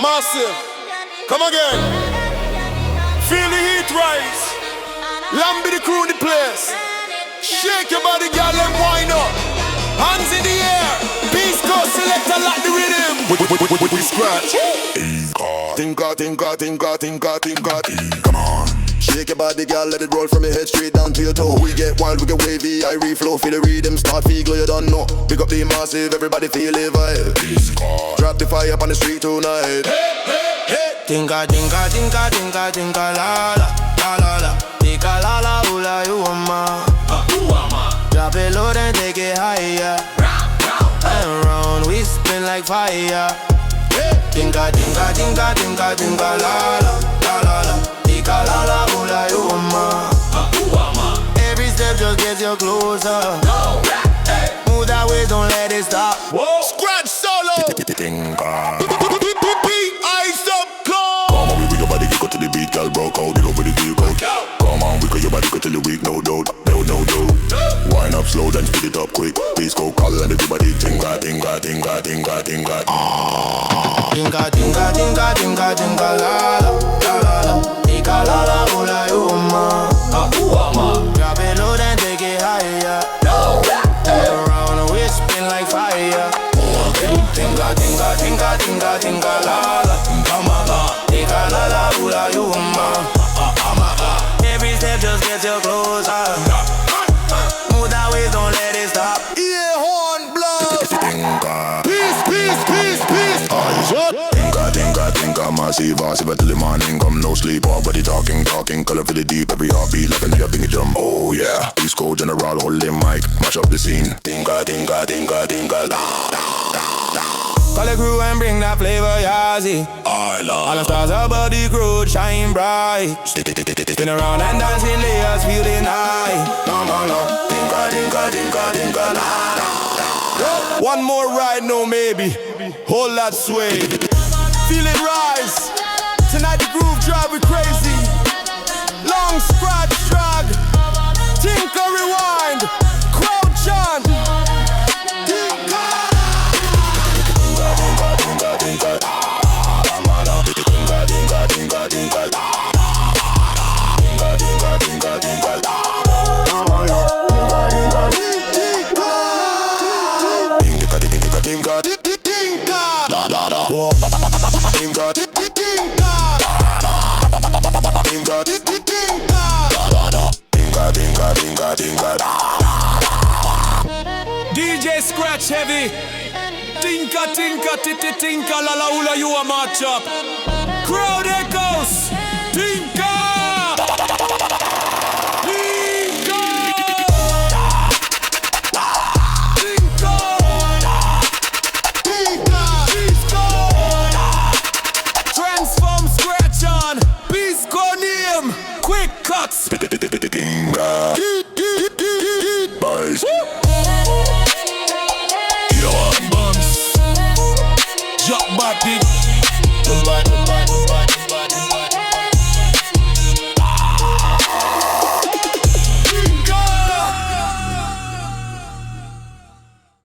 Massive. Come again. Feel the heat rise. Lamb be the crew in the place. Shake your body, girl, and wind up. Hands in the air. Lpizko select and lock the rhythm. We scratch. Tinka, tinka, tinka, tinka, tinka. Come on. Shake your body, girl, let it roll from your head straight down to your toe. We get wild, we get wavy, I reflow, feel the rhythm, start feel you don't know. Pick up the massive, everybody feel the vibe. Drop the fire up on the street tonight. Hey, hey, hey. Tinka, tinka, tinka, tinka, tinka, la la, la la la. Tinka la la, ula you ama. Drop it low then take it higher. And round we spin like fire. Tinka, tinka, tinka, tinka, tinka, la la, la la la. Tinka la la, ula you ama. Every step just gets you closer. Move that way, don't let it stop. Whoa. Scratch solo. Tinka. Eyes up, close. Come on, we your body, you go to the beat, girl, broke out, get over the vehicle. Come on, we got your body, go till the week, no doubt, no doubt. Wind up slow, then speed it up quick. Please go call and everybody tinka, tinka, tinka, tinka, tinka. Tinka, tinka, tinka, tinka, tinka, la la, la la la. Tinka la la, ula you ama. Drop it low, then take it higher. And round we spin like fire. Tinka, tinka, tinka, tinka, tinka, la la. Tinka la la, ula you ama. Every step just gets you closer. Move that way, don't let it stop. Ear horn blow. Tinka. Peace, peace, peace, peace. Tinka, tinka, tinka, massive, massive till the morning come, no sleep, all body talking, color for the deep, every heartbeat like a new thing drum. Oh yeah, Lpizko general, hold the mic, mash up the scene. Tinka, tinka, tinka, tinka, la, la, la, la. Call the crew and bring that flavor, Yazzie. All the stars above the crew shine bright. Spin around and dance in layers, feel the night. No, no, no. Tinka, tinka, tinka, tinka, la, la, la. One more ride, no maybe. Hold that sway. Feel it rise. Tonight the groove drive we crazy. Long scratch drag. Tinka rewind. Crowd chant. Tinka. DJ Scratch Heavy. Tinka, tinka, titi, tinka, la la, ula, you a match up. Crowd echoes. Tinka. Tinka. Tinka. Tinka. Lpizko. Transform Scratch on. Lpizko name. Quick cuts. Tinka. Boys. Drop body.